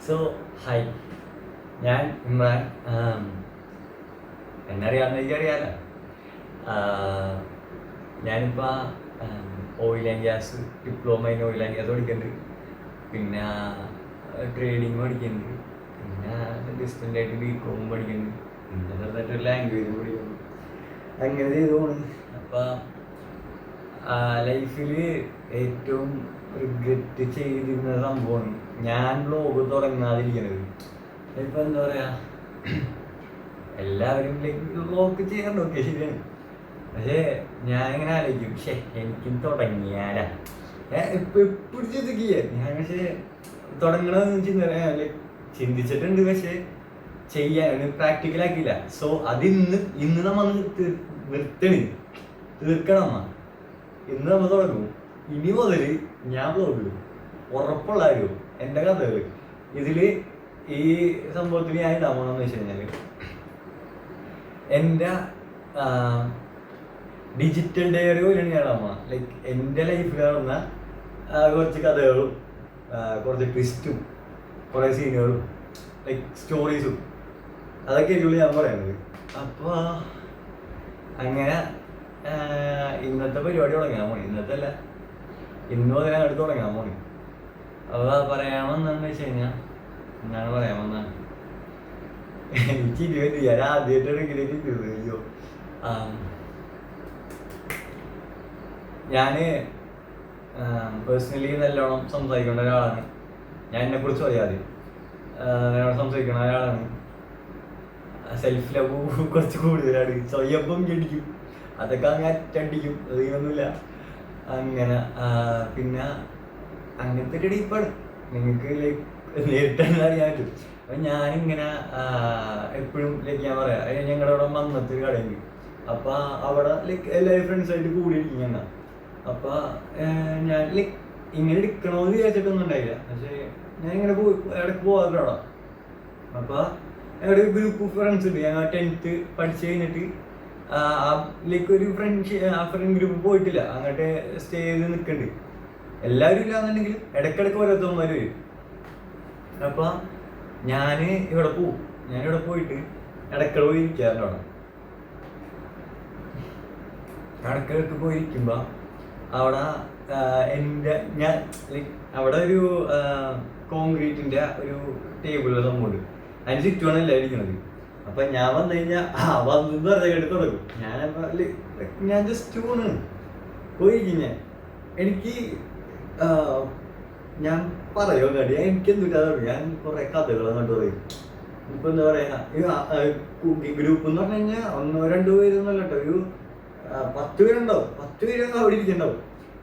So hi, ഞാൻ ഇമ്രാൻ. എന്നറിയാമെന്ന് എനിക്കറിയാലോ. ഞാനിപ്പോൾ oil and gas diploma in oil and gas പഠിക്കുന്നുണ്ട്. പിന്നെ ട്രേഡിങ് പഠിക്കുന്നുണ്ട്. പിന്നെ ഡിസ്റ്റൻ്റായിട്ട് ബികോം പഠിക്കുന്നുണ്ട്. പിന്നെ ചെറുതായിട്ടൊരു ലാംഗ്വേജ് പഠിക്കുന്നു. അങ്ങനെ ചെയ്തു പോകുന്നു. അപ്പം ലൈഫിൽ ഏറ്റവും റിഗ്രറ്റ് ചെയ്തിരുന്ന സംഭവമാണ് ഞാൻ ബ്ലോഗ് തുടങ്ങാതിരിക്കുന്നത്. ഇപ്പം എന്താ പറയുക, എല്ലാവരും ബ്ലോഗ് ചെയ്യാറുണ്ടൊക്കെ ശരിയാണ്. പക്ഷേ ഞാൻ ഇങ്ങനെ ആലോചിക്കും, പക്ഷേ എനിക്കും തുടങ്ങിയാലാ എപ്പോഴും ചിന്തിക്കുക ഞാൻ. പക്ഷേ തുടങ്ങണമെന്ന് ചിന്തിച്ചിട്ടുണ്ട്, പക്ഷേ ചെയ്യാൻ പ്രാക്ടിക്കലാക്കിയില്ല. സോ ഇന്ന് നമ്മൾ തീർക്കണം. ഇന്ന് നമ്മൾ തുടങ്ങും. ഇനി മുതൽ ഞാൻ ബ്ലോഗിടും, ഉറപ്പുള്ള കാര്യം. എൻ്റെ കഥകൾ ഇതിൽ ഈ സംഭവത്തിൽ ഞാൻ ഇടാൻ പോകണമെന്ന് വെച്ച് കഴിഞ്ഞാൽ, എൻ്റെ ഡിജിറ്റൽ ഡയറി പോലെയാണ് ഞാൻ ഇടാൻ പോകണം. ലൈക്ക് എൻ്റെ ലൈഫിൽ നടന്ന കുറച്ച് കഥകളും കുറച്ച് ട്വിസ്റ്റും കുറേ സീനുകളും ലൈക്ക് സ്റ്റോറീസും അതൊക്കെയായിരിക്കും ഞാൻ പറയുന്നത്. അപ്പോൾ അങ്ങനെ ഇന്നത്തെ പരിപാടി തുടങ്ങാൻ പോണി. ഇന്നത്തെ അല്ല, ഇന്ന് മുതൽ അടുത്ത് തുടങ്ങാൻ പോണി. അപ്പോൾ പറയാമെന്നാന്ന് വെച്ച് കഴിഞ്ഞാൽ, എന്താണ് പറയാമെന്നാണ് എനിക്ക് 20 ഞാൻ ആദ്യമായിട്ടാണ് ഇങ്ങനെ കിട്ടുന്നത്. അയ്യോ, ഞാൻ പേഴ്സണലി നല്ലോണം സംസാരിക്കേണ്ട ഒരാളാണ്. ഞാൻ എന്നെക്കുറിച്ച് പറയാതെ നല്ലോണം സംസാരിക്കുന്ന ഒരാളാണ്. സെൽഫ് ലവ് കുറച്ച് കൂടുതലാണ്. സ്വയപ്പം അടിക്കും, അതൊക്കെ അങ്ങ് അറ്റടിക്കും, അതൊന്നുമില്ല. അങ്ങനെ പിന്നെ അങ്ങനത്തെ ഒരു ഡീപ്പാണ്. നിങ്ങൾക്ക് നേരിട്ടാണ് അറിയാൻ പറ്റും. അപ്പം ഞാനിങ്ങനെ എപ്പോഴും ഞാൻ പറയാം, ഞങ്ങളുടെ അവിടെ മന്നത്തൊരു കടയുണ്ട്. അപ്പം അവിടെ എല്ലാവരും ഫ്രണ്ട്സായിട്ട് കൂടിയിരിക്കും ഞങ്ങൾ. അപ്പം ഞാൻ ഇങ്ങനെ എടുക്കണമെന്ന് വിചാരിച്ചിട്ടൊന്നും ഉണ്ടായില്ല. പക്ഷേ ഞാൻ ഇങ്ങനെ ഇടയ്ക്ക് പോകാറുണ്ട് അവിടെ. അപ്പം ഞങ്ങളുടെ ഗ്രൂപ്പ് ഫ്രണ്ട്സ് ഉണ്ട്. ഞങ്ങൾ 10th പഠിച്ചു കഴിഞ്ഞിട്ട് ഒരു ഫ്രണ്ട് ഗ്രൂപ്പ് പോയിട്ടില്ല, അങ്ങോട്ട് സ്റ്റേ ചെയ്ത് നിൽക്കുന്നുണ്ട്. എല്ലാവരും ഇല്ലാന്നുണ്ടെങ്കിലും ഇടയ്ക്കിടയ്ക്ക് ഓരോരുത്തന്മാർ വരും. അപ്പം ഞാൻ ഇവിടെ പോവും. ഞാനിവിടെ പോയിട്ട് ഇടയ്ക്കിടെ പോയി ഇരിക്കാറുണ്ട് അവിടെ. ഇടയ്ക്കിടയ്ക്ക് പോയിരിക്കുമ്പോൾ അവിടെ അവിടെ ഒരു കോൺക്രീറ്റിൻ്റെ ഒരു ടേബിളിലെ സംഭവമുണ്ട്. അതിന് ചുറ്റുമാണ് എല്ലാം ഇരിക്കുന്നത്. അപ്പം ഞാൻ വന്നു കഴിഞ്ഞാൽ വന്നെന്ന് പറഞ്ഞ കേട്ട് തുടങ്ങും. ഞാൻ ജസ്റ്റ് പോയിരിക്കും. എനിക്ക് ഞാൻ പറയുമോ കണ്ടി എനിക്കെന്തിട്ടാ തുടങ്ങി. ഞാൻ കുറേ കഥകൾ കണ്ടു പറയും. ഇപ്പം എന്താ പറയുക, ഗ്രൂപ്പ് എന്ന് പറഞ്ഞു കഴിഞ്ഞാൽ 1-2 പേരൊന്നുമല്ല കേട്ടോ, ഒരു 10 പേരുണ്ടാവും. 10 പേരൊക്കെ അവിടെ ഇരിക്കുന്നുണ്ടാവും.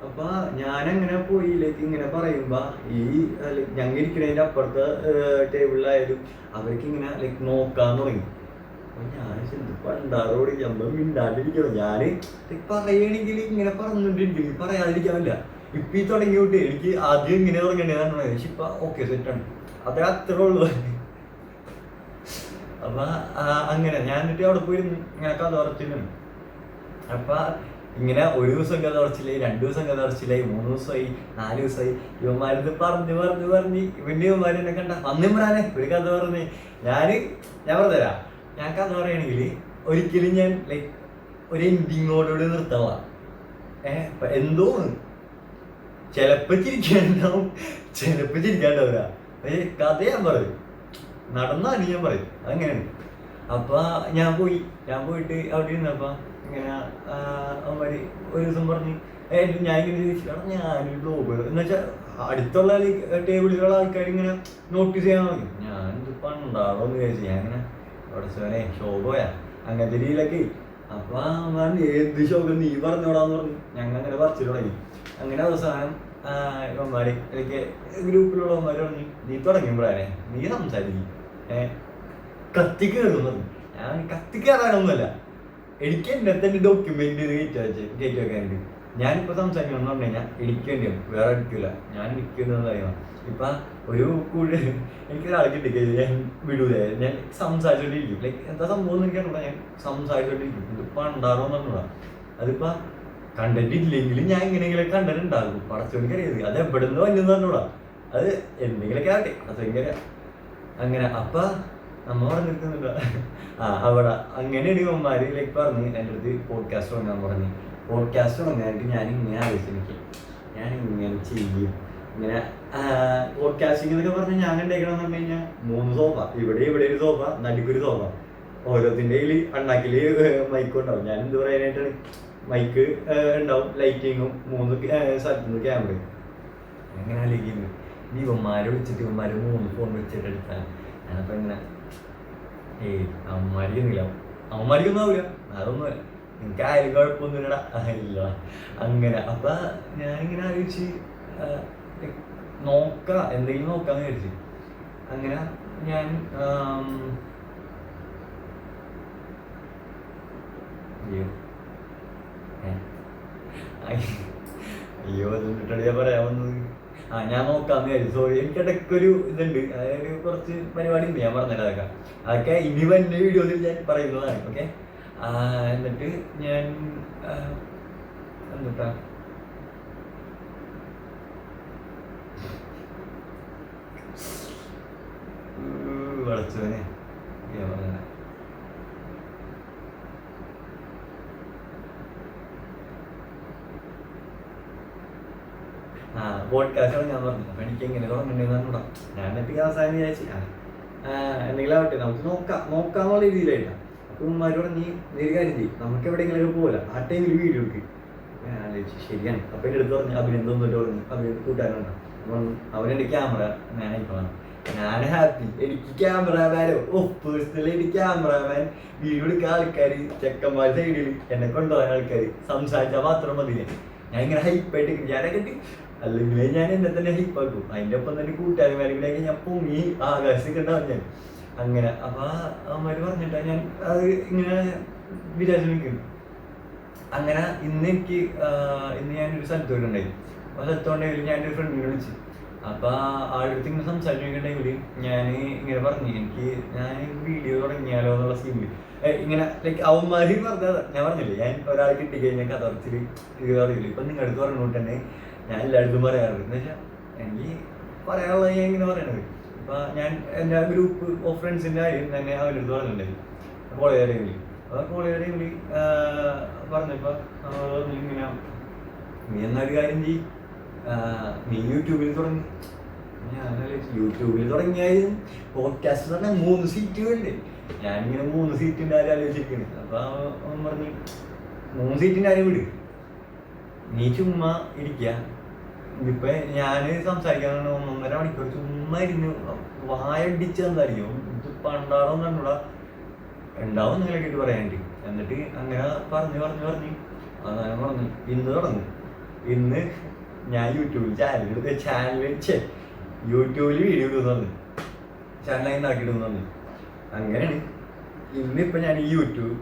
അപ്പം ഞാനങ്ങനെ പോയിലേക്ക് ഇങ്ങനെ പറയുമ്പോൾ ഞങ്ങൾ ഇരിക്കുന്നതിൻ്റെ അപ്പുറത്തെ ടേബിളിലായാലും അവർക്ക് ഇങ്ങനെ നോക്കാൻ തുടങ്ങി. അപ്പം ഞാൻ പണ്ടാറോട് ഞമ്മ മിണ്ടാണ്ടിരിക്കണം. ഞാൻ പറയണമെങ്കിൽ ഇങ്ങനെ പറഞ്ഞുകൊണ്ടിരിക്കും, പറയാതിരിക്കാനില്ല. ഇപ്പം ഈ തുടങ്ങിയിട്ട് എനിക്ക് ആദ്യം ഇങ്ങനെ തുടങ്ങേണ്ടതാണ്. പക്ഷെ ഇപ്പം ഓക്കെ സെറ്റാണ്, അത് അത്രേ ഉള്ളൂ. അപ്പം അങ്ങനെ ഞാൻ എന്നിട്ട് അവിടെ പോയിരുന്നു ഇങ്ങനെ കഥ പറച്ചില്ലാണ്. അപ്പം ഇങ്ങനെ ഒരു ദിവസം കഥ പറച്ചില്ലായി, 2 ദിവസം കഥ പറച്ചില്ലായി, 3 ദിവസമായി, 4 ദിവസമായി. ഇവന്മാരിത് പറഞ്ഞ് ഇവന്മാർ എന്നെ കണ്ട വന്നിമ്രാനെ ഒരു കഥ പറഞ്ഞ് ഞാൻ പറഞ്ഞുതരാം. ഞാൻ കഥ പറയുകയാണെങ്കിൽ ഒരിക്കലും ഞാൻ ഒരു എൻഡിങ്ങോടുകൂടി നിർത്താവ. എന്തോ ചിലപ്പോൾ ചിരിക്കാനുണ്ടാവും, ചിലപ്പോൾ ചിരിക്കാണ്ടാവില്ല. കഥ ഞാൻ പറയും, നടന്നാണ് ഞാൻ പറയും, അങ്ങനെയാണ്. അപ്പം ഞാൻ പോയിട്ട് അവിടെ ഇരുന്നപ്പോൾ ഇങ്ങനെ അവന്മാർ ഒരു ദിവസം പറഞ്ഞ് ഞാൻ ഇങ്ങനെ ചോദിച്ചിട്ടാണ് ഞാനൊരു ബ്ലോഗ് എന്ന് വെച്ചാൽ അടുത്തുള്ള ടേബിളിലുള്ള ആൾക്കാർ ഇങ്ങനെ നോട്ടീസ് ചെയ്യാൻ തുടങ്ങി. ഞാൻ ഇത് പണ്ടാണോ എന്ന് വിചാരിച്ചു. ഞാൻ ഇങ്ങനെ അവിടെ ഷോകോയാ അങ്ങനത്തെ രീതിയിലൊക്കെ. അപ്പം ഏത് ഷോക്ക് നീ പറഞ്ഞോടാന്ന് പറഞ്ഞു. ഞങ്ങൾ അങ്ങനെ പറിച്ചു തുടങ്ങി. അങ്ങനെ അവസാനം ഇവന്മാർ ഗ്രൂപ്പിലുള്ളവന്മാർ പറഞ്ഞു, നീ തുടങ്ങിയപ്പോഴേ നീ സംസാരിക്കും, കത്തിക്കേറുന്നു പറഞ്ഞു. ഞാൻ കത്തിക്കേറാനൊന്നുമല്ല, എനിക്ക് എന്നെ തന്നെ ഡോക്യുമെന്റ് കയറ്റി വെക്കാനുണ്ട്. ഞാനിപ്പോൾ സംസാരിക്കണമെന്ന് പറഞ്ഞു കഴിഞ്ഞാൽ എനിക്ക് വേണ്ടിയാണ്, വേറെ എടുക്കില്ല. ഞാൻ ഇരിക്കുന്നത് അറിയാം. ഇപ്പം ഒരു എനിക്കൊരാളെ കിട്ടിക്കഴിഞ്ഞാൽ ഞാൻ വിടൂലേ, ഞാൻ സംസാരിച്ചോണ്ടിരിക്കും. എന്താ സംഭവം എന്ന് എനിക്കറിയില്ല, ഞാൻ സംസാരിച്ചോണ്ടിരിക്കും. ഇത് പണ്ടാറോ പറഞ്ഞൂടാ. അതിപ്പോൾ കണ്ടന്റ് ഇല്ലെങ്കിലും ഞാൻ എങ്ങനെയെങ്കിലും കണ്ടന്റ് ഉണ്ടാകും. പടച്ചോനിക്കറിയത് അത് എവിടെ നിന്ന് വന്നെന്ന് പറഞ്ഞൂടാ. അത് എന്തെങ്കിലുമൊക്കെ ആകട്ടെ, അത് ഭയങ്കര അങ്ങനെ അപ്പം നമ്മ പറഞ്ഞിരിക്കുന്നുണ്ടോ അവിടെ അങ്ങനെയാണ് ഇവന്മാര് ലൈക്ക് പറഞ്ഞ് എൻ്റെ അടുത്ത് പോഡ്കാസ്റ്റ് തുടങ്ങാൻ പറഞ്ഞ്. പോഡ്കാസ്റ്റ് തുടങ്ങാനായിട്ട് ഞാൻ ഇങ്ങനെ ആലോചിച്ചു, എനിക്ക് ഞാൻ ഇങ്ങനെ ചെയ്യും ഇങ്ങനെ പോഡ്കാസ്റ്റിംഗ് എന്നൊക്കെ പറഞ്ഞാൽ ഞാൻ ഉണ്ടാക്കണമെന്ന് പറഞ്ഞു കഴിഞ്ഞാൽ 3 സോഫ, ഇവിടെ ഒരു സോഫ, നടുക്കൊരു സോഫ, ഓരോത്തിൻ്റെ കയ്യിൽ അണ്ണാക്കിൽ മൈക്കും ഉണ്ടാവും. ഞാൻ എന്ത് പറയാനായിട്ടാണ്, മൈക്ക് ഉണ്ടാവും, ലൈറ്റിങ്ങും 3 സ്ഥലത്തുനിന്ന് ക്യാമറയും. അങ്ങനെ ആലോചിക്കുന്നു ഇവന്മാരെ വിളിച്ചിട്ട് ഇവന്മാര് 3 ഫോൺ വെച്ചിട്ട് എടുത്താൽ ഞാനപ്പോൾ ഇങ്ങനെ അവന്മാരിക്കൊന്നും ആവില്ല, അതൊന്നുമില്ല, എനിക്ക് ആരും കുഴപ്പമൊന്നുമില്ലടാ ഇല്ല അങ്ങനെ. അപ്പം ഞാനിങ്ങനെ ആലോചിച്ച് നോക്കാം, എന്തെങ്കിലും നോക്കാന്ന് വിചാരിച്ചു. അങ്ങനെ ഞാൻ അയ്യോ എന്നിട്ടാണ് ഞാൻ പറയാൻ വന്നത്. ഞാൻ നോക്കാന്ന് വിചാരിച്ചു. സോറി, എനിക്ക് ഇടയ്ക്കൊരു ഇതുണ്ട്, അതായത് കുറച്ച് പരിപാടി ഉണ്ട്, ഞാൻ പറഞ്ഞിട്ട് അതൊക്കെ ഇനി വന്ന വീഡിയോയിൽ ഞാൻ പറയുന്നതാണ്. ഓക്കെ, എന്നിട്ട് ഞാൻ എന്നിട്ടാ വളച്ചവനെ പോഡ്കാസ്റ്റ് ഞാൻ പറഞ്ഞു. അപ്പം എനിക്ക് എങ്ങനെ തുടങ്ങണ്ടെന്ന് പറഞ്ഞൂടാ. ഞാൻ എന്നിട്ട് അവസാനം വിചാരിച്ചു എന്തെങ്കിലും ആവട്ടെ, നമുക്ക് നോക്കാന്നുള്ള രീതിയിലായിട്ടാണ്. അപ്പം ഉമ്മാര് പറഞ്ഞ് ഒരു കാര്യം ചെയ്യും, നമുക്ക് എവിടെയെങ്കിലും പോകില്ല, ആ ടൈമിൽ വീഡിയോ എടുക്ക്. ഞാൻ ആലോചിച്ചു ശരിയാണ്. അപ്പം എൻ്റെ അടുത്ത് പറഞ്ഞു അഭിനന്ദം എന്നിട്ട് പറഞ്ഞു, അഭിനന്ദ കൂട്ടുകാരുണ്ട്. അപ്പം അവനെൻ്റെ ക്യാമറ ഞാനായിപ്പോഴാണ്, ഞാൻ ഹാപ്പി. എനിക്ക് ക്യാമറാമാനോ പേഴ്സണലി എനിക്ക് ക്യാമറാമാൻ, വീഡിയോ എടുക്കാൻ ആൾക്കാർ, ചെക്കന്മാർ സൈഡിൽ എന്നെ കൊണ്ടുപോകാൻ ആൾക്കാർ, സംസാരിച്ചാൽ മാത്രം മതിയെ. ഞാൻ ഇങ്ങനെ ഹൈപ്പായിട്ട് ഞാനൊക്കെ അല്ലെങ്കിൽ ഞാൻ എന്നെ തന്നെ ഹൈപ്പാക്കും. അതിൻ്റെ ഒപ്പം തന്നെ കൂട്ടുകാരന്മാരെങ്കിലേക്ക് ഞാൻ പൊങ്ങി ആകാശത്തേക്ക് ഉണ്ടാവും ഞാൻ. അങ്ങനെ അപ്പം അവന്മാർ പറഞ്ഞിട്ടാ ഞാൻ അത് ഇങ്ങനെ വിചാരിച്ചു നിൽക്കുന്നു. അങ്ങനെ ഇന്ന് ഞാനൊരു സ്ഥലത്ത് പോയിട്ടുണ്ടായി. ആ സ്ഥലത്തുണ്ടെങ്കിൽ ഞാനൊരു ഫ്രണ്ടിനെ വിളിച്ചു. അപ്പം ആളുടെ ഇങ്ങനെ സംസാരിച്ചിട്ടുണ്ടെങ്കിൽ ഞാൻ ഇങ്ങനെ പറഞ്ഞു, ഞാൻ വീഡിയോ തുടങ്ങിയാലോ എന്നുള്ള സീനിൽ ഇങ്ങനെ ലൈക്ക് അവന്മാര് പറഞ്ഞത് ഞാൻ പറഞ്ഞില്ലേ, ഞാൻ ഒരാൾ കിട്ടിക്കഴിഞ്ഞാൽ കഥ പറച്ചിൽ ഇത് അറിയില്ല. ഇപ്പം നിങ്ങളടുത്ത് പറഞ്ഞുകൊണ്ട് തന്നെ ഞാൻ എല്ലായിടത്തും പറയാറുണ്ട്. എന്ന് വെച്ചാൽ എനിക്ക് പറയാനുള്ളത് ഞാൻ ഇങ്ങനെ പറയണത്. ഇപ്പം ഞാൻ എൻ്റെ ഗ്രൂപ്പ് ഓഫ് ഫ്രണ്ട്സിൻ്റെ കാര്യം തന്നെ അവരെടുത്ത് പറഞ്ഞിട്ടുണ്ടായി കോളേജ് ടൈമിൽ. അപ്പോൾ കോളേജ് ടൈമിൽ പറഞ്ഞപ്പോൾ ഇങ്ങനെ നീ എന്നൊരു കാര്യം ചെയ്യും, നീ യൂട്യൂബിൽ തുടങ്ങി. ഞാൻ യൂട്യൂബിൽ തുടങ്ങിയാലും പോഡ്കാസ്റ്റ് പറഞ്ഞാൽ 3 സീറ്റുകളുണ്ട്. ഞാനിങ്ങനെ 3 സീറ്റിൻ്റെ ആരും ആലോചിച്ചിരിക്കുന്നത്. അപ്പം അവൻ പറഞ്ഞു 3 സീറ്റിൻ്റെ ആരും വിട്, നീ ചുമ്മാ ഇരിക്കുക. ഇതിപ്പോൾ ഞാൻ സംസാരിക്കാൻ 1.5 മണിക്കൂർ ചുമ്മാ ഇരുന്ന് വായടിച്ചെന്തായിരിക്കും ഇത് പണ്ടാറോ കണ്ടൂടാ ഉണ്ടാവും നിങ്ങളൊക്കെ ഇട്ട് പറയാനായിട്ട്. എന്നിട്ട് അങ്ങനെ പറഞ്ഞ് അതാണ് പറഞ്ഞു ഇന്ന് തുടങ്ങും. ഇന്ന് ഞാൻ യൂട്യൂബിൽ യൂട്യൂബിൽ വീഡിയോ ഇടുമെന്ന് പറഞ്ഞു, ചാനലായി ഉണ്ടാക്കിയിടുമെന്ന് പറഞ്ഞു. അങ്ങനെയാണ് ഇന്നിപ്പോൾ ഞാൻ ഈ യൂട്യൂബ്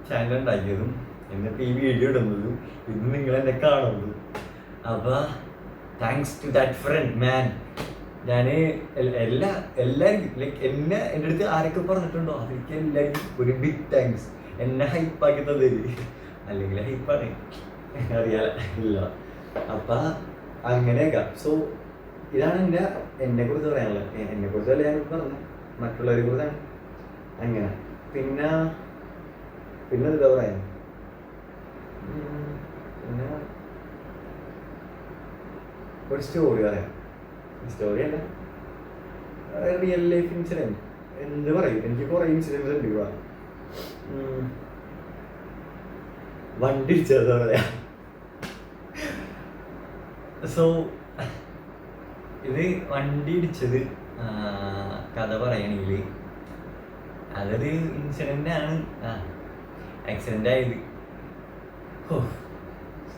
ചാനൽ ഉണ്ടാക്കിയതും എന്നിട്ട് ഈ വീഡിയോ ഇടുന്നതും ഇന്ന് നിങ്ങളെന്നെ കാണുന്നതും. അപ്പോൾ താങ്ക്സ് ടു ദാറ്റ് ഫ്രണ്ട് മാൻ. ഞാൻ എല്ലാവർക്കും ലൈക്ക് എൻ്റെ അടുത്ത് ആരൊക്കെ പറഞ്ഞിട്ടുണ്ടോ അവർക്ക് എല്ലാവർക്കും ഒരു ബിഗ് താങ്ക്സ്. എന്നെ ഹൈപ്പാക്കി തന്നേര്, അല്ലെങ്കിൽ ഹൈപ്പാണ് അറിയാല ഇല്ല. അപ്പം അങ്ങനെയൊക്കെ. സോ ഇതാണ് എന്നെക്കുറിച്ച് പറയാനുള്ളത്. എന്നെക്കുറിച്ചല്ല ഞാൻ പറഞ്ഞത്, മറ്റുള്ളവരെ കുറിച്ചാണ്. അങ്ങനെ പിന്നെ എന്താ പറയാൻ, പിന്നെ ഒരു സ്റ്റോറി പറയാം. സ്റ്റോറി അല്ല, റിയൽ ലൈഫ് ഇൻസിഡൻറ്റ് എന്ത് പറയും. എനിക്ക് കുറേ ഇൻസിഡൻസ് ഉണ്ട് ഇവിടെ. വണ്ടി ഇടിച്ചത് പറയാ. സോ ഇത് വണ്ടി ഇടിച്ചത് കഥ പറയണെങ്കിൽ അതൊരു ഇൻസിഡൻ്റ് ആണ്. ആക്സിഡൻ്റ് ആയത്.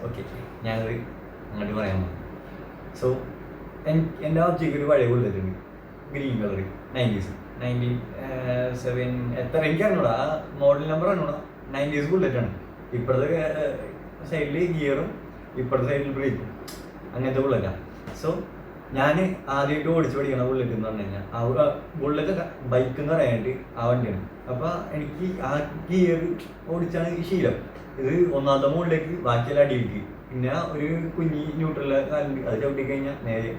ഓക്കെ, ഞാനത് അങ്ങോട്ട് പറയാൻ പോകും. സോ എൻ്റെ ഒബ്ജക്റ്റ് ഒരു പഴയ ബുള്ളറ്റുണ്ട്, ഗ്രീൻ കളർ, 1997 എത്ര എനിക്കറിഞ്ഞൂടാ, ആ മോഡൽ നമ്പർ അറിഞ്ഞൂടാ. 90s ബുള്ളറ്റാണ്. ഇപ്പോഴത്തെ സൈഡിൽ ഗിയറും ഇപ്പോഴത്തെ സൈഡിൽ ബ്രേക്കും, അങ്ങനത്തെ ബുള്ളറ്റാണ്. സോ ഞാൻ ആദ്യമായിട്ട് ഓടിച്ച് പഠിക്കണ ബുള്ളറ്റ് എന്ന് പറഞ്ഞു കഴിഞ്ഞാൽ ബുള്ളറ്റ് ബൈക്ക് എന്ന് പറയാനായിട്ട് ആ വണ്ടിയാണ്. അപ്പോൾ എനിക്ക് ആ ഗിയർ ഓടിച്ചാണ് ഈ ശീലം. ഇത് 1ാമത്തെ മുകളിലേക്ക്, ബാക്കിയെല്ലാം അടിയിലേക്ക്. പിന്നെ ഒരു കുഞ്ഞി ന്യൂട്രലിലെ കാലിൽ അത് ചവിട്ടി കഴിഞ്ഞാൽ നേരെ,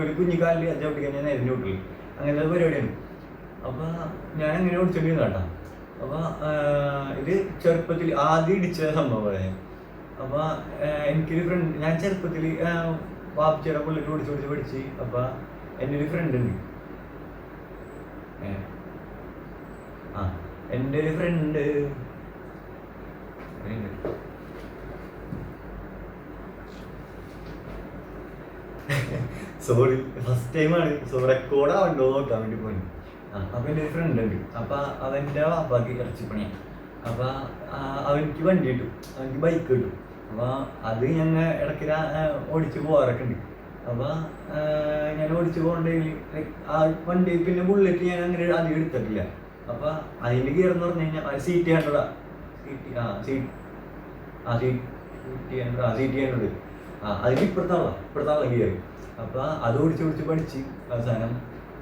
ഒരു കുഞ്ഞി കാലിൽ അത് ചവിട്ടി കഴിഞ്ഞാൽ നേരെ ന്യൂട്രൽ. അങ്ങനത്തെ പരിപാടിയാണ്. അപ്പോൾ ഞാൻ അങ്ങനെ ഓടിച്ചോണ്ടിരുന്ന കേട്ടോ. അപ്പോൾ ഇത് ചെറുപ്പത്തിൽ ആദ്യം ഇടിച്ച സംഭവമാണ്. അപ്പോൾ എനിക്കൊരു ഫ്രണ്ട്, ഞാൻ ചെറുപ്പത്തിൽ വാപ്പിച്ചയുടെ പുള്ളിട്ട് ഓടിച്ച് പഠിച്ച്. അപ്പോൾ എൻ്റെ ഒരു ഫ്രണ്ട് ഉണ്ട്, എൻ്റെ ഒരു ഫ്രണ്ട് സോറി, ഫസ്റ്റ് ടൈമാണ്, സോ റെക്കോർഡാവണ്ടോ നോക്കാൻ വേണ്ടി പോയി. അപ്പം എൻ്റെ ഒരു ഫ്രണ്ട് ഉണ്ട്. അപ്പം അവൻ്റെ വാപ്പാക്ക് ഇറച്ചിപ്പണിയാണ്. അപ്പം അവനിക്ക് വണ്ടി കിട്ടും, അവനിക്ക് ബൈക്ക് കിട്ടും. അപ്പോൾ അത് ഞങ്ങൾ ഇടയ്ക്ക് ഓടിച്ച് പോകാറൊക്കെ ഉണ്ട്. അപ്പോൾ ഞാൻ ഓടിച്ച് പോകണ്ടെങ്കിൽ ആ വണ്ടി പിന്നെ ബുള്ളറ്റ് ഞാൻ അങ്ങനെ അധികം എടുത്തിട്ടില്ല. അപ്പോൾ അതിൻ്റെ ഗിയർ എന്ന് പറഞ്ഞു കഴിഞ്ഞാൽ സീറ്റ് ഹൺഡ്രഡാ, സീറ്റ് ഹൺഡ്രഡ് അതിന് ഇപ്പുറത്താള ഗിയർ. അപ്പോൾ അത് ഓടിച്ച് പഠിച്ച് അവസാനം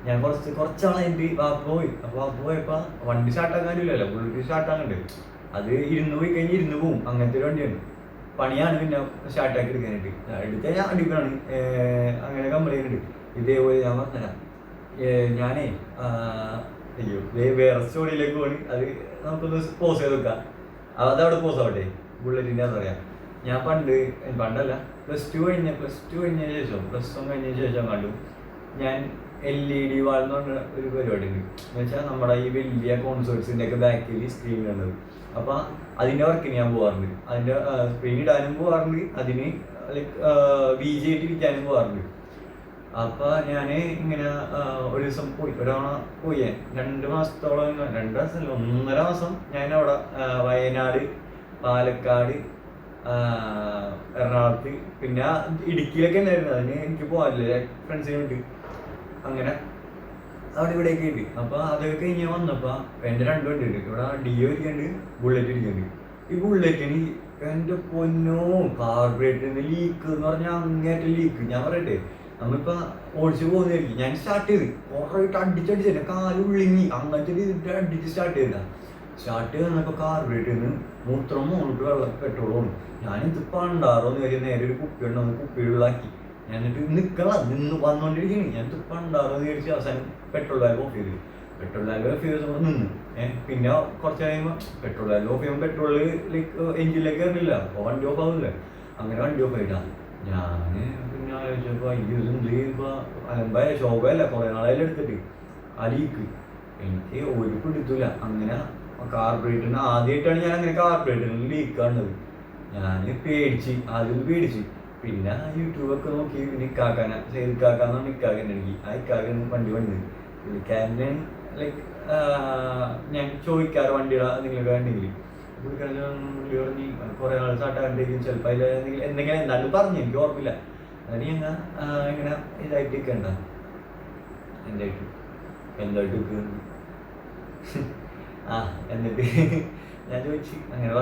ഞാൻ കുറച്ചാളായിട്ട് വാപ്പ പോയി. അപ്പോൾ വാപ്പ പോയപ്പോൾ വണ്ടി സ്റ്റാർട്ടാക്കാനില്ലല്ലോ, ബുള്ളറ്റ് സ്റ്റാർട്ടാക്കണ്ട്. അത് ഇരുന്ന് പോയി കഴിഞ്ഞാൽ ഇരുന്ന് പോവും, അങ്ങനത്തെ ഒരു വണ്ടിയാണ്. പണിയാണ് പിന്നെ സ്റ്റാർട്ടാക്കി എടുക്കാനായിട്ട്. എടുത്താൽ ഞാൻ അടിക്കാണ്, അങ്ങനെ കംപ്ലൈൻ്റ് ഉണ്ട്. ഇതേപോലെ ഞാൻ പറഞ്ഞുതരാം. ഞാനേ അയ്യോ വേറെ സ്റ്റോറിയിലേക്ക് പോയി, അത് നമുക്കൊന്ന് പോസ് ചെയ്ത് വെക്കാം. അതവിടെ പോസ് ആവട്ടെ. ബുള്ളറ്റിൻ്റെ എന്താ പറയുക, ഞാൻ പണ്ടല്ല പ്ലസ് ടു കഴിഞ്ഞ ശേഷം, പ്ലസ് 1 കഴിഞ്ഞ ശേഷം കണ്ടു ഞാൻ LED വാൾ എന്ന് പറഞ്ഞ ഒരു പരിപാടി ഉണ്ട്. എന്ന് വെച്ചാൽ നമ്മുടെ ഈ വലിയ കോൺസേർട്സിൻ്റെ ഒക്കെ ബാക്കിൽ സ്ക്രീൻ കണ്ടത്. അപ്പോൾ അതിൻ്റെ വർക്കിന് ഞാൻ പോകാറുണ്ട്, അതിൻ്റെ സ്ക്രീൻ ഇടാനും പോകാറുണ്ട്, അതിന് ലൈക്ക് VJ ഇരിക്കാനും പോകാറുണ്ട്. അപ്പോൾ ഞാൻ ഇങ്ങനെ ഒരു ദിവസം പോയി, ഒരാളെ പോയി. 2 മാസത്തോളം, 2 മാസമല്ല 1.5 മാസം ഞാൻ അവിടെ വയനാട്, പാലക്കാട്, എറണാകുളത്ത്, പിന്നെ ഇടുക്കിയിലൊക്കെ ഉണ്ടായിരുന്നു. അതിന് എനിക്ക് പോകാനില്ല, ഫ്രണ്ട്സിന് വേണ്ടി. അങ്ങനെ അവിടെ ഇവിടെയൊക്കെ ഉണ്ട്. അപ്പോൾ അതൊക്കെ കഴിഞ്ഞ് വന്നപ്പോൾ എൻ്റെ 2 വണ്ടി ഉണ്ട്. ഇവിടെ DO ഇരിക്കുന്നുണ്ട്, ബുള്ളറ്റ് ഇരിക്കുന്നുണ്ട്. ഈ ബുള്ളറ്റിന് എൻ്റെ പൊന്നോ കാർബറേറ്ററിന് ലീക്ക് എന്ന് പറഞ്ഞാൽ അങ്ങേറ്റം ലീക്ക്. ഞാൻ പറയട്ടെ, നമ്മളിപ്പോൾ ഓടിച്ച് പോകുന്നതായിരിക്കും. ഞാൻ സ്റ്റാർട്ട് ചെയ്ത് കുറേയിട്ട് അടിച്ചടിച്ച് തന്നെ കാല് ഉള്ളിങ്ങി, അങ്ങനത്തെ രീതിയിൽ അടിച്ച് സ്റ്റാർട്ട് ചെയ്തപ്പോൾ കാർബറേറ്ററിന് മൂത്രം മോണിട്ട് പെട്രോളാണ്. ഞാനിത് പണ്ടാറോന്ന് കയറി നേരെ ഒരു കുപ്പി ഉണ്ടോ, കുപ്പികളിലാക്കി. ഞാൻ എന്നിട്ട് നിന്ന് വന്നുകൊണ്ടിരിക്കുകയാണ്. ഞാൻ തുപ്പണ്ടാറോന്ന് വിചാരിച്ച് അവസാനം പെട്രോൾ വാൽവ് ഓഫ് ചെയ്തു നിന്ന്. പിന്നെ കുറച്ച് കഴിയുമ്പോൾ പെട്രോൾ വാൽവ് ഓഫ് ചെയ്യുമ്പോൾ പെട്രോള് ലൈക്ക് എഞ്ചിനിലേക്ക് കയറില്ല, അപ്പോൾ വണ്ടി ഓഫ് ആവില്ല. അങ്ങനെ വണ്ടി ഓഫ് ആയിട്ടാണ്. ഞാൻ പിന്നെ ആലോചിച്ചപ്പോൾ എന്ത് ഇപ്പോൾ അലമ്പായ ശോഭയല്ല, കുറേ നാളായാലും എടുത്തിട്ട് ആ ലീക്ക് എനിക്ക് ഒരു പിടിത്തില്ല. അങ്ങനെ കാർബറേറ്ററിന് ആദ്യമായിട്ടാണ് ഞാൻ അങ്ങനെ കാർബറേറ്ററിന് ലീക്ക് കാണുന്നത്. ഞാൻ ആദ്യം പേടിച്ച്. പിന്നെ യൂട്യൂബൊക്കെ നോക്കി നിൽക്കാക്കാനാ നിൽക്കാക്കാന്ന് നിൽക്കാക്കൻ്റെ എനിക്ക് ആ ഇക്കാക്കൻ വണ്ടി പുള്ളിക്കാരൻ്റെ ലൈക്ക് ഞാൻ ചോദിക്കാറ് വണ്ടിയുടെ നിങ്ങൾക്ക് വേണ്ടെങ്കിൽ. പുള്ളിക്കാരൻ പുള്ളി പറഞ്ഞ് കുറേ ആൾ സ്റ്റാർട്ടാകണ്ടേക്കും, ചിലപ്പോൾ അതിൽ എന്തെങ്കിലും എന്തായാലും പറഞ്ഞു, എനിക്ക് ഓർമ്മില്ല. അതിന് ഞങ്ങൾ ഇങ്ങനെ ഇതായിട്ട് നിൽക്കണ്ട, എന്തായിട്ട് എന്നിട്ട് ഞാൻ ചോദിച്ചു, അങ്ങനെ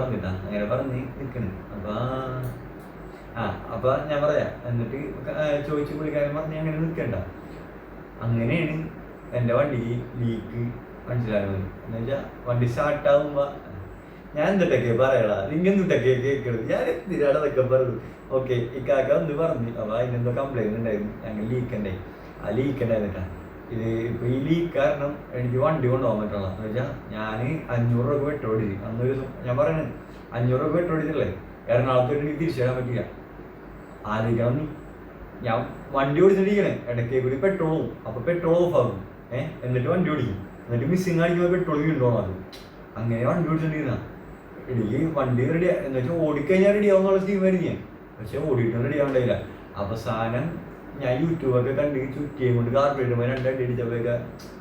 പറഞ്ഞ് നിൽക്കണം. അപ്പോൾ ഞാൻ പറയാം. എന്നിട്ട് ചോദിച്ചു, പുള്ളിക്കാരൻ പറഞ്ഞ് അങ്ങനെ നിൽക്കണ്ട. അങ്ങനെയാണ് എൻ്റെ വണ്ടിക്ക് ലീക്ക് മനസ്സിലാകുന്നത്. എന്ന് വെച്ചാൽ വണ്ടി സ്റ്റാർട്ടാകുമ്പോൾ ഞാൻ എന്തിട്ടൊക്കെ പറയടാ, നിങ്ങെന്തിട്ടൊക്കെ കേൾക്കരുത്, ഞാൻ എന്തിനാണ് അതൊക്കെ പറയുന്നത്. ഓക്കെ, ഇക്കാക്ക ഒന്ന് പറഞ്ഞു. അപ്പോൾ അതിനെന്തോ കംപ്ലൈൻറ്റ് ഉണ്ടായിരുന്നു, ഞങ്ങൾ ലീക്കുണ്ടായി. ആ ലീക്കുണ്ടായിരുന്നിട്ടാ ഇത്. ഇപ്പോൾ ഈ ലീക്ക് കാരണം എനിക്ക് വണ്ടി കൊണ്ടുപോകാൻ പറ്റുള്ള. എന്ന് വെച്ചാൽ ഞാൻ 500 രൂപ പെട്രോൾ അടിച്ചു അന്നൊരു ദിവസം. ഞാൻ പറയണത് 500 രൂപ പെട്രോൾ അടിച്ചല്ലേ, എറണാകുളത്ത് എനിക്ക് തിരിച്ചു തരാൻ പറ്റില്ല. ആലോചിക്കണം നീ. ഞാൻ വണ്ടി ഓടിച്ചിട്ടിരിക്കണേ, ഇടയ്ക്ക് കൂടി പെട്രോളും, അപ്പോൾ പെട്രോൾ ഓഫ് ആകും. എന്നിട്ട് വണ്ടി ഓടിക്കും, എന്നിട്ട് മിസ്സിങ് കാണിക്കുമ്പോൾ പെട്രോൾ വീണ്ടോണം. അത് അങ്ങനെ വണ്ടി ഓടിച്ചിട്ടിരിക്കുന്ന എനിക്ക് വണ്ടി റെഡി എന്ന് വെച്ചാൽ ഓടിക്കഴിഞ്ഞാൽ റെഡി ആവുന്നുള്ള സ്റ്റീമായിരുന്നു ഞാൻ. പക്ഷെ ഓടിയിട്ടും റെഡി ആവണ്ടായില്ല. അവസാനം ഞാൻ യൂട്യൂബൊക്കെ കണ്ട് ചുറ്റിയും കൊണ്ട് കാർബറേറ്ററുമ്പോൾ 2 അടി അടിച്ചപ്പോഴൊക്കെ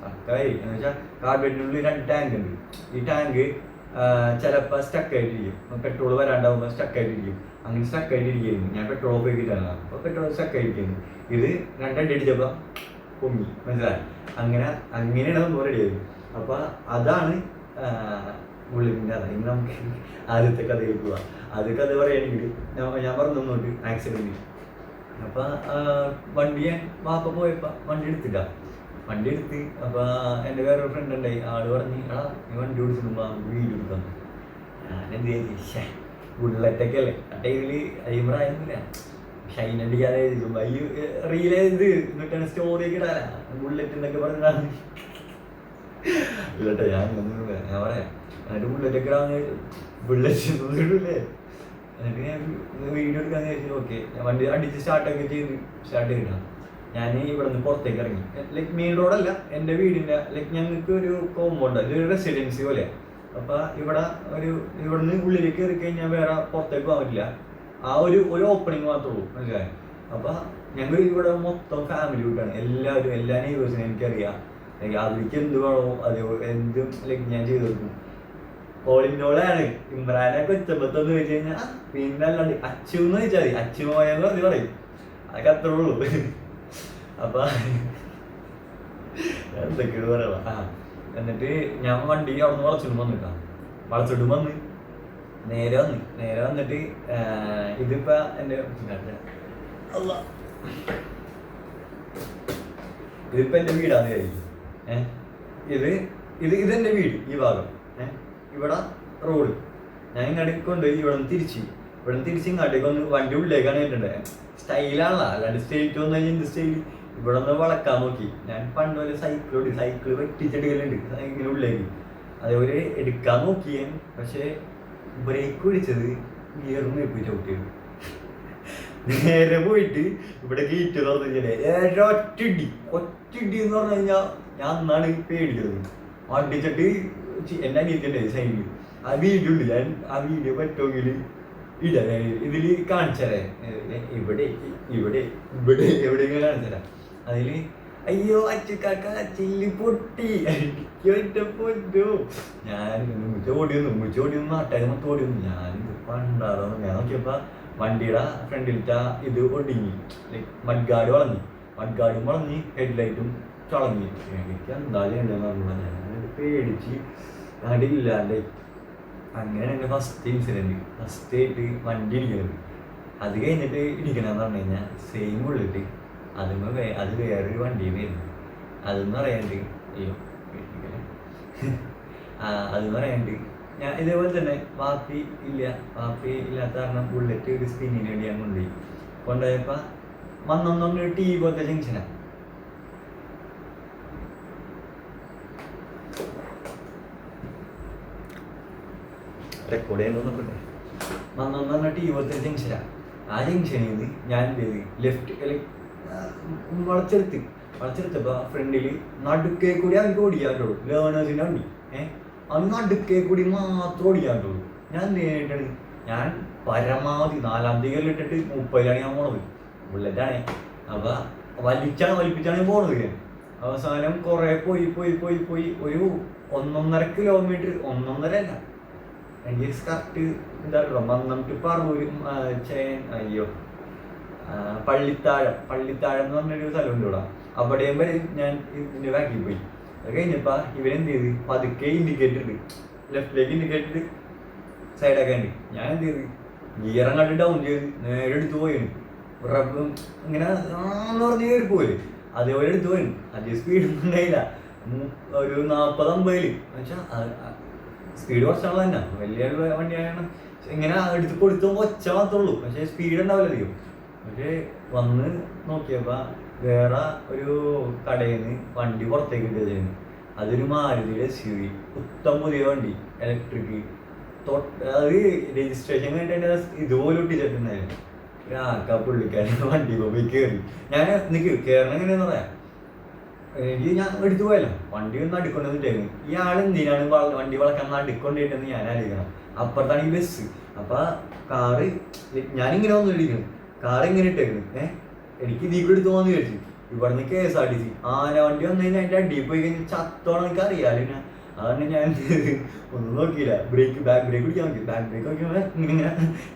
അക്കായി. എന്ന് വെച്ചാൽ കാർബറേറ്ററിനുള്ളിൽ 2 ടാങ്ക് ഉണ്ട്. ഈ ടാങ്ക് ചിലപ്പോൾ സ്റ്റക്കായിട്ടിരിക്കും, പെട്രോൾ വരാണ്ടാവുമ്പോൾ സ്റ്റക്കായിട്ടിരിക്കും. അങ്ങനെ സ്റ്റക്കായിട്ടിരിക്കുന്നു. ഞാൻ പെട്രോൾ ഉപയോഗിച്ചിട്ടാണ്, അപ്പോൾ പെട്രോൾ സ്റ്റക്കായിരിക്കുന്നു. ഇത് 2 അടി അടിച്ചപ്പോൾ പൊങ്ങി, മനസ്സിലായി. അങ്ങനെയാണ് നമ്മൾ റെഡിയായത്. അപ്പോൾ അതാണ് ബുള്ളറ്റിൻ്റെ കഥ. ഇനി നമുക്ക് ആദ്യത്തെ കഥയിൽ പോവാം. അത് കഥ പറയുകയാണെങ്കിൽ ഞാൻ പറഞ്ഞോട്ട് ആക്സിഡൻറ്റ്. അപ്പോൾ വണ്ടി ഞാൻ വാപ്പ പോയപ്പോൾ വണ്ടി എടുത്തില്ല. വണ്ടി എടുത്ത് അപ്പോൾ എൻ്റെ വേറൊരു ഫ്രണ്ട് ഉണ്ടായി, ആൾ പറഞ്ഞ് നീ വണ്ടി ഓടിച്ചിടുമ്പോൾ വീഡിയോ എടുക്കാം. ഞാനെന്ത് ചെയ്തു, ബുള്ളറ്റൊക്കെ അല്ലേ ആ ടൈമിൽ അയ്യമ്പറായൊന്നുമില്ല. ഷൈൻ അടിക്കാതെ ഈ റീല് ഇത് എന്നിട്ടാണ് സ്റ്റോറിയൊക്കെ ഇടാനാ ബുള്ളറ്റ് എന്നൊക്കെ പറഞ്ഞാണ് ഇല്ലട്ടെ ഞാൻ പറയാം എന്നിട്ട് ബുള്ളറ്റൊക്കെ ഇടാന്ന് ബുള്ളറ്റ് ഇടൂലേ എന്നിട്ട് ഞാൻ വീഡിയോ എടുക്കാന്ന് വിചാരിച്ചു. ഓക്കെ ഞാൻ വണ്ടി അടിച്ച് സ്റ്റാർട്ട് ചെയ്തിട്ടാ ഞാൻ ഇവിടെ നിന്ന് പുറത്തേക്ക് ഇറങ്ങി. ലൈക്ക് മെയിൻ റോഡല്ല, എൻ്റെ വീടിൻ്റെ ലൈക്ക് ഞങ്ങൾക്ക് ഒരു കോമ്പൗണ്ട് ഒരു റെസിഡൻസി പോലെ. അപ്പം ഇവിടുന്ന് ഉള്ളിലേക്ക് കയറി കഴിഞ്ഞാൽ വേറെ പുറത്തേക്ക് പോകാൻ പറ്റില്ല. ആ ഒരു ഓപ്പണിങ് മാത്രമേ ഉള്ളൂ, മനസ്സിലായി. അപ്പം ഞങ്ങൾ ഇവിടെ മൊത്തം ഫാമിലി കൂട്ടാണ്, എല്ലാവരും എല്ലാ നെയ്ബേഴ്സിനും എനിക്കറിയാം. ലൈക്ക് അതിലേക്ക് എന്ത് വേണോ അത് എന്തും ലൈക്ക് ഞാൻ ചെയ്തു കൊടുക്കും. ഓളിനോളാണ് ഇമ്രാനെ കൊച്ചപ്പത്തെന്ന് വെച്ച് കഴിഞ്ഞാൽ പിന്നെ അല്ലാണ്ട് അച്ചു എന്ന് വെച്ചാൽ മതി, അച്ചു പോയെന്ന് അത് പറയും, അതൊക്കെ അത്രേ ഉള്ളൂ. അപ്പൊ എന്തൊക്കെയാണ് പറയാ. എന്നിട്ട് ഞാൻ വണ്ടി അവിടെ നിന്ന് വളച്ചിട്ടും വന്ന് നേരെ വന്നിട്ട് ഇതിപ്പോ എന്റെ ഇതിപ്പോ എന്റെ വീടാന്ന് വിചാരിക്കും. ഇതെന്റെ വീട്, ഈ ഭാഗം ഇവിടെ റോഡ്. ഞാൻ ഇങ്ങോട്ടേക്ക് കൊണ്ടുപോയി ഇവിടെ നിന്ന് തിരിച്ച് ഇങ്ങോട്ടേക്ക് ഒന്ന് വണ്ടി ഉള്ളിലേക്കാണ് കേട്ടിട്ടുണ്ടായത്. സ്റ്റൈലാണല്ലോ, അല്ലാണ്ട് സ്റ്റേറ്റ് വന്നു കഴിഞ്ഞാൽ എന്ത് സ്റ്റൈൽ. ഇവിടെ ഒന്ന് വളക്കാൻ നോക്കി. ഞാൻ പണ്ട് പോലെ സൈക്കിൾ വെട്ടിച്ചെടുക്കലുണ്ട് ഇങ്ങനെ ഉള്ളിലേക്ക്. അതേപോലെ എടുക്കാൻ നോക്കി ഞാൻ, പക്ഷെ ബ്രേക്ക് പിടിച്ചത് ഗിയറിന് പോയി ചവിട്ടിയത്. നേരെ പോയിട്ട് ഇവിടെ ഗേറ്റ് തുറന്നില്ലേ ഒറ്റടി എന്ന് പറഞ്ഞു കഴിഞ്ഞാൽ ഞാൻ അന്നാണ് പേടിക്കുന്നത്. അടിച്ചിട്ട് എൻ്റെ അനിയത്തിൻ്റെ സൈഡിൽ ആ വീഡിയോ ഉണ്ട്. ഞാൻ ആ വീഡിയോ പറ്റുമെങ്കിൽ ഇടാം, ഇതിൽ കാണിച്ചതരേ, ഇവിടെ എവിടെയെങ്കിലും കാണിച്ചതരാം. അതിൽ അയ്യോ അച്ചക്കാക്ക ചില്ലി പൊട്ടി പൊറ്റോ. ഞാൻ ഉമ്മച്ചോടിയൊന്നും നാട്ടുകാർ മൊത്തം ഓടിയൊന്നും. ഞാനിത് പണ്ടാറോ ഞാൻ നോക്കിയപ്പോൾ വണ്ടിയുടെ ഫ്രണ്ടിലത്തെ ഇത് ഒടുങ്ങി, ലൈക്ക് മഡ്ഗാർഡ് വളഞ്ഞ് ഹെഡ്ലൈറ്റും ചളങ്ങി. എനിക്ക് എന്തായാലും ഉണ്ടെന്ന് പറഞ്ഞാൽ ഞാൻ പേടിച്ച് അതില്ലാണ്ട്. അങ്ങനെയാണ് എൻ്റെ ഫസ്റ്റ് ഇൻസിഡൻറ്റ്. ഫസ്റ്റ് ആയിട്ട് വണ്ടി ഇടിക്കുന്നത്. അത് കഴിഞ്ഞിട്ട് ഇടിക്കണമെന്ന് പറഞ്ഞു കഴിഞ്ഞാൽ സെയിം ബുള്ളറ്റ് അത് വേറൊരു വണ്ടിയിൽ വരുന്നു. അതെന്ന് പറയാണ്ട് അതെന്ന് പറയാണ്ട് ഞാൻ ഇതേപോലെ തന്നെ വാപ്പി ഇല്ലാത്ത കാരണം ബുള്ളറ്റ് ഒരു സ്പിന്നിന് വേണ്ടി ഞാൻ കൊണ്ടുപോയപ്പോൾ വന്നൊന്നൊന്ന് ടീ പോലത്തെ ജംഗ്ഷനാണ്. റെക്കോർഡ് ചെയ്യുന്നൊക്കെ വന്നൊന്ന് ടീ പോലത്തെ ജംഗ്ഷനാണ്. ആ ജംഗ്ഷനിൽ നിന്ന് ഞാൻ എന്ത് ചെയ്ത് ലെഫ്റ്റ് വളച്ചെടുത്തപ്പോൾ ഫ്രണ്ടിൽ നടുക്കേ കൂടി അവർക്ക് ഓടിക്കാറുള്ളൂ. ലേണേഴ്സിൻ്റെ വണ്ടി അത് നടുക്കേ കൂടി മാത്രം ഓടിക്കാറുള്ളൂ. ഞാൻ നേരിട്ടാണ് ഞാൻ പരമാവധി 4-ാം തീയതി ഇട്ടിട്ട് 30-ലാണ് ഞാൻ പോണത്. ബുള്ളറ്റാണ്. അപ്പം വലിപ്പിച്ചാണ് പോണത്. ഞാൻ അവസാനം കുറേ പോയി ഒരു 1.5 കിലോമീറ്റർ, 1.5 അല്ല, എനിക്ക് കറക്റ്റ് എന്താ പറയുക, മന്നം പറവൂർ അയ്യോ പള്ളിത്താഴം എന്ന് പറഞ്ഞൊരു സ്ഥലമുണ്ട് ഇവിടെ. അവിടെയും വരെ ഞാൻ ഇതിൻ്റെ ബാക്കിൽ പോയി. അത് കഴിഞ്ഞപ്പോൾ ഇവരെന്ത് ചെയ്ത് പതുക്കെ ഇൻഡിക്കേറ്റർ ഇട്ട് ലെഫ്റ്റിലേക്ക് ഇൻഡിക്കേറ്റർ സൈഡൊക്കെ ഉണ്ട്. ഞാൻ എന്ത് ചെയ്ത് ഗിയർ അങ്ങോട്ട് ഡൗൺ ചെയ്ത് നേരെ എടുത്ത് പോയാണ്. ഇങ്ങനെ പറഞ്ഞ് കയറി പോയി. അതേപോലെ എടുത്ത് പോയി. അധികം സ്പീഡൊന്നും ഉണ്ടായില്ല, ഒരു 40-50 എന്നുവെച്ചാൽ സ്പീഡ് കുറച്ചാൾ തന്നെ. വലിയ വണ്ടിയാണ്. ഇങ്ങനെ എടുത്ത് കൊടുത്തുമ്പോൾ ഒച്ച മാത്രമേ ഉള്ളൂ, പക്ഷേ സ്പീഡ് ഉണ്ടാവില്ല അധികം. പക്ഷേ വന്ന് നോക്കിയപ്പോൾ വേറെ ഒരു കടയിൽ നിന്ന് വണ്ടി പുറത്തേക്ക് ഇട്ടു. അതൊരു മാരുതിയുടെ SUV, പുത്തം പുതിയ വണ്ടി, ഇലക്ട്രിക്. അത് രജിസ്ട്രേഷൻ കഴിഞ്ഞിട്ട് ഇതുപോലെ ഒട്ടിച്ചിട്ടുണ്ടായിരുന്നു. പുള്ളിക്കാരൻ വണ്ടി പോയി കയറി. ഞാൻ കയറണം എങ്ങനെയാന്ന് പറയാം. എനിക്ക് ഞാൻ എടുത്തു പോയല്ലോ, വണ്ടി ഒന്ന് അടുക്കൊണ്ടിട്ടായിരുന്നു. ഇയാൾ എന്തിനാണ് വണ്ടി വളക്കാൻ അടുക്കൊണ്ടിട്ടെന്ന് ഞാൻ ആലോചിക്കണം. അപ്പുറത്താണ് ഈ ബസ്. അപ്പം കാറ് ഞാനിങ്ങനെ വന്നു ഇടിക്കണം, കാർ ഇങ്ങനെ ഇട്ടേക്കുന്നു. എനിക്ക് ഇതിൽ കൂടെ എടുത്തു പോകാന്ന് വിചാരിച്ചു. ഇവിടുന്ന് KSRTC ആന വണ്ടി വന്നു കഴിഞ്ഞാൽ അതിൻ്റെ അടിയിൽ പോയി കഴിഞ്ഞാൽ ചത്തോണം എനിക്ക് അറിയാലോ. അതുകൊണ്ട് ഞാൻ ഒന്നും നോക്കിയില്ല. ബാക്ക് ബ്രേക്ക് പിടിക്കാൻ നോക്കി. ബാക്ക് ബ്രേക്ക് നോക്കിയാൽ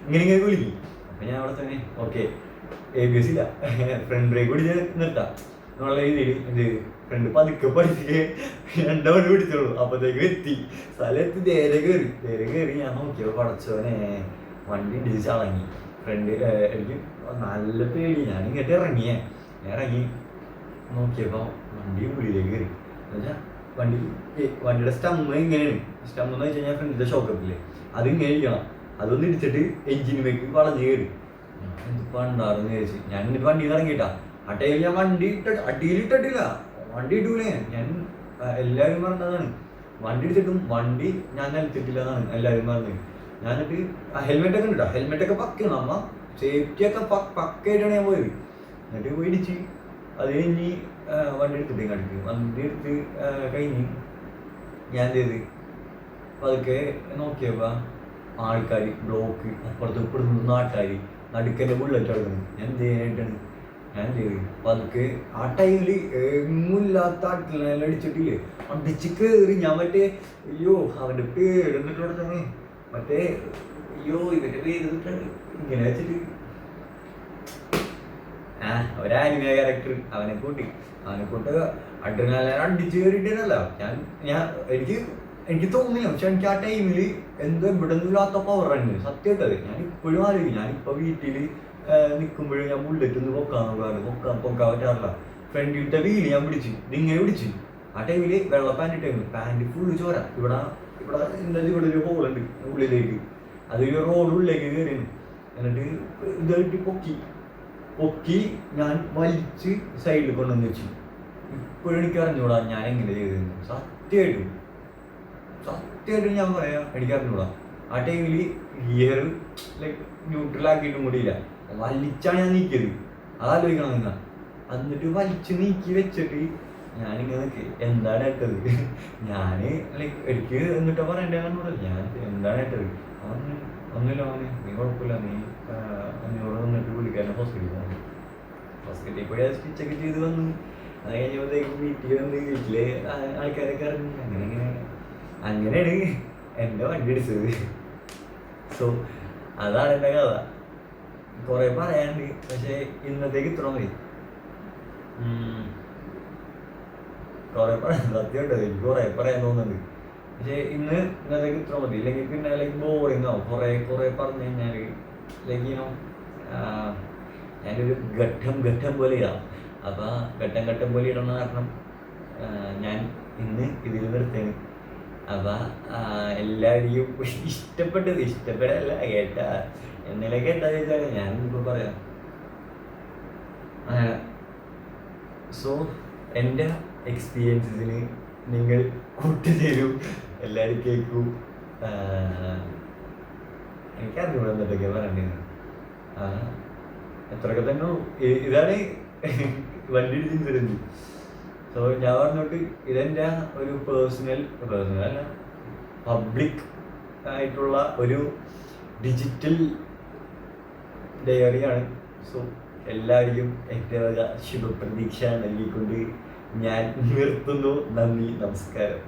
ഇങ്ങനെ വിളിക്കും. അപ്പം ഞാൻ അവിടെ തന്നെ ഓക്കെ ABS ഇല്ല, ഫ്രണ്ട് ബ്രേക്ക് പിടിച്ച് നിർത്താം എന്നുള്ള രീതിയിൽ എന്ത് ഫ്രണ്ട് പതുക്കെ പഠിച്ച് 2 വണ്ടി പിടിച്ചോളൂ. അപ്പോഴത്തേക്ക് സ്ഥലത്ത് നേരെ കയറി ഞാൻ നോക്കിയോ പടച്ചോനെ വണ്ടി ഇടിച്ച് ചളങ്ങി. ഫ്രണ്ട് എനിക്ക് നല്ല പേടി. ഞാൻ ഇങ്ങോട്ട് ഇറങ്ങി നോക്കിയപ്പോൾ വണ്ടി ഉള്ളിലേക്ക് കയറി. എന്നുവെച്ചാൽ വണ്ടിയുടെ സ്റ്റമ്മ് ഇങ്ങനെയാണ്. സ്റ്റമ്മ് എന്ന് വെച്ച് കഴിഞ്ഞാൽ ഫ്രണ്ടിൻ്റെ ഷോക്കപ്പില്ലേ, അത് ഇങ്ങനെ ഇരിക്കണം. അതൊന്ന് ഇടിച്ചിട്ട് എഞ്ചിനുമേക്ക് വളഞ്ഞ് കയറി. എന്തിപ്പോ ഉണ്ടായിരുന്നു ചോദിച്ചു. ഞാൻ എന്നിട്ട് വണ്ടിയിൽ നിന്ന് ഇറങ്ങിയിട്ടാ. ആ ടൈമിൽ ഞാൻ വണ്ടി അടിയിലിട്ടിട്ടില്ല, വണ്ടി ഇട്ടൂലേ ഞാൻ. എല്ലാവരും പറഞ്ഞതാണ് വണ്ടി ഇടിച്ചിട്ടും വണ്ടി ഞാൻ നിലത്തിട്ടില്ല എന്നാണ് എല്ലാവരും പറഞ്ഞത്. ഞാൻ എന്നിട്ട് ഹെൽമെറ്റ് ഒക്കെ ഉണ്ടോ, ഹെൽമെറ്റ് ഒക്കെ പക്കാണ്, നമ്മ സേഫ്റ്റി ഒക്കെ പക്കയായിട്ടാണ് ഞാൻ പോയത്. എന്നിട്ട് പോയി ഇടിച്ച് അത് കഴിഞ്ഞ് വണ്ടി എടുത്തിട്ട് ഇങ്ങോട്ട് വണ്ടി എടുത്ത് കഴിഞ്ഞ് ഞാൻ എന്ത് ചെയ്ത് പതുക്കെ നോക്കിയപ്പോൾ ആൾക്കാർ ബ്ലോക്ക്, അപ്പുറത്ത് ഇപ്പുറത്ത് നാട്ടുകാർ, നടുക്കൻ്റെ ബുള്ളറ്റ് എടുക്കുന്നു. ഞാൻ എന്ത് ചെയ്യാനായിട്ടാണ് ഞാൻ ചെയ്ത് പതുക്കെ ആ ടൈമിൽ എങ്ങുമില്ലാത്ത ആട്ടിലെല്ലാം അടിച്ചിട്ടില്ലേ, അടിച്ച് കയറി ഞാൻ മറ്റേ അയ്യോ അവൻ്റെ പേരെന്നിട്ടോടെ തന്നെ മറ്റേ അയ്യോ ഇവൻ്റെ പേര് ഇങ്ങനെ വെച്ചിട്ട് ഒരാനിമയ ക്യാരക്ടർ അവനെ കൂട്ടി അഡ്രിനാലിൻ അടിച്ച് കയറിയിട്ടല്ല എനിക്ക് തോന്നില്ല. പക്ഷെ എനിക്ക് ആ ടൈമിൽ എന്തോ ഇവിടെ നിന്നില്ലാത്ത പവറാണ് സത്യമായിട്ടത്. ഞാൻ ഇപ്പോഴും ആലോചിക്കും. ഞാനിപ്പോൾ വീട്ടിൽ നിൽക്കുമ്പോഴും ഞാൻ ബുള്ളറ്റ് ഒന്ന് പൊക്കാൻ പറ്റാറില്ല. ഫ്രണ്ടിലത്തെ വീല് ഞാൻ ഇതിങ്ങനെ പിടിച്ച് ആ ടൈമിൽ വെള്ള പാൻറ് ഇട്ടായിരുന്നു. പാൻറ് ഫുള്ള് ചോര. ഇവിടെ ഇവിടെ ഒരു ഹോളുണ്ട് ഉള്ളിലേക്ക്, അതൊരു റോഡ് ഉള്ളിലേക്ക് കയറിയിരുന്നു. എന്നിട്ട് ഇതായിട്ട് പൊക്കി ഞാൻ വലിച്ച് സൈഡിൽ കൊണ്ടുവന്ന് വെച്ചു. ഇപ്പോഴും എനിക്ക് അറിഞ്ഞൂടാ ഞാൻ എങ്ങനെ ചെയ്തിരുന്നു. സത്യമായിട്ടും ഞാൻ പറയാം, എനിക്ക് അറിഞ്ഞൂടാ. ആ ടൈമിൽ ഗിയർ ലൈക്ക് ന്യൂട്രലാക്കിയിട്ടും കൂടിയില്ല, വലിച്ചാണ് ഞാൻ നീക്കിയത്. അതാലോചിക്കണം നിങ്ങൾ. എന്നിട്ട് വലിച്ച് നീക്കി വെച്ചിട്ട് ഞാനിങ്ങനെ നിൽക്കി എന്താണ് ഇട്ടത്. ഞാൻ ലൈക്ക് എനിക്ക് എന്നിട്ട് പറയണ്ടെന്ന് പറയില്ല, ഞാൻ എന്താണ് ഇട്ടത്. ഒന്നുമില്ല മോനെ, നീ കുഴപ്പമില്ല, നീ അഞ്ഞൂറ് വന്നിട്ട് വിളിക്കാൻ ഹോസ്പിറ്റലിൽ പോയി സ്റ്റിച്ചൊക്കെ ചെയ്ത് വന്നു. അത് കഴിഞ്ഞപ്പോഴത്തേക്കും വീട്ടിൽ വന്ന് വീട്ടിലെ ആൾക്കാരൊക്കെ അറിഞ്ഞു. അങ്ങനെയാണ് എൻ്റെ വണ്ടി അടിച്ചത്. സോ അതാണ് എൻ്റെ കഥ. കുറേ പറയാനുണ്ട്, പക്ഷേ ഇന്നത്തേക്ക് ഇത്ര മതി. കുറേ പറയാൻ സത്യമുണ്ട്, എനിക്ക് കുറേ പറയാൻ തോന്നുന്നുണ്ട്. പക്ഷേ ഇന്നത്തേക്ക് ഇത്ര മതി. ഇല്ലെങ്കിൽ പിന്നെ ലൈക്ക് ബോറിങ് ആവും. കുറേ പറഞ്ഞു കഴിഞ്ഞാൽ ലൈക്ക് ഞാനൊരു ഘട്ടം പോലെ ഇടാം. അപ്പോൾ ഘട്ടം പോലെ ഇടുന്ന കാരണം ഞാൻ ഇന്ന് ഇതിൽ നിർത്തേന്. അപ്പം എല്ലാവരെയും ഇഷ്ടപ്പെടല്ല കേട്ടാ, എന്നല്ലേ കേട്ടാ ചോദിച്ചാൽ ഞാനിപ്പോൾ പറയാം. സോ എൻ്റെ എക്സ്പീരിയൻസിന് നിങ്ങൾ കൂട്ടുചേരും, എല്ലാവരും കേൾക്കും. എനിക്കറിഞ്ഞൂടെ എന്നിട്ടൊക്കെ പറയണ്ടത്. എത്രയൊക്കെ തന്നെ ഇതാണ് വണ്ടി ഇൻഷുറൻസ്. സോ ഞാൻ പറഞ്ഞോട്ട് ഇതെൻ്റെ ഒരു പേഴ്സണൽ അല്ല, പബ്ലിക് ആയിട്ടുള്ള ഒരു ഡിജിറ്റൽ ഡയറിയാണ്. സോ എല്ലാവരെയും എൻ്റെ വക ശുഭപ്രതീക്ഷ നൽകിക്കൊണ്ട് ഞാൻ നിർത്തുന്നു. നന്ദി, നമസ്കാരം.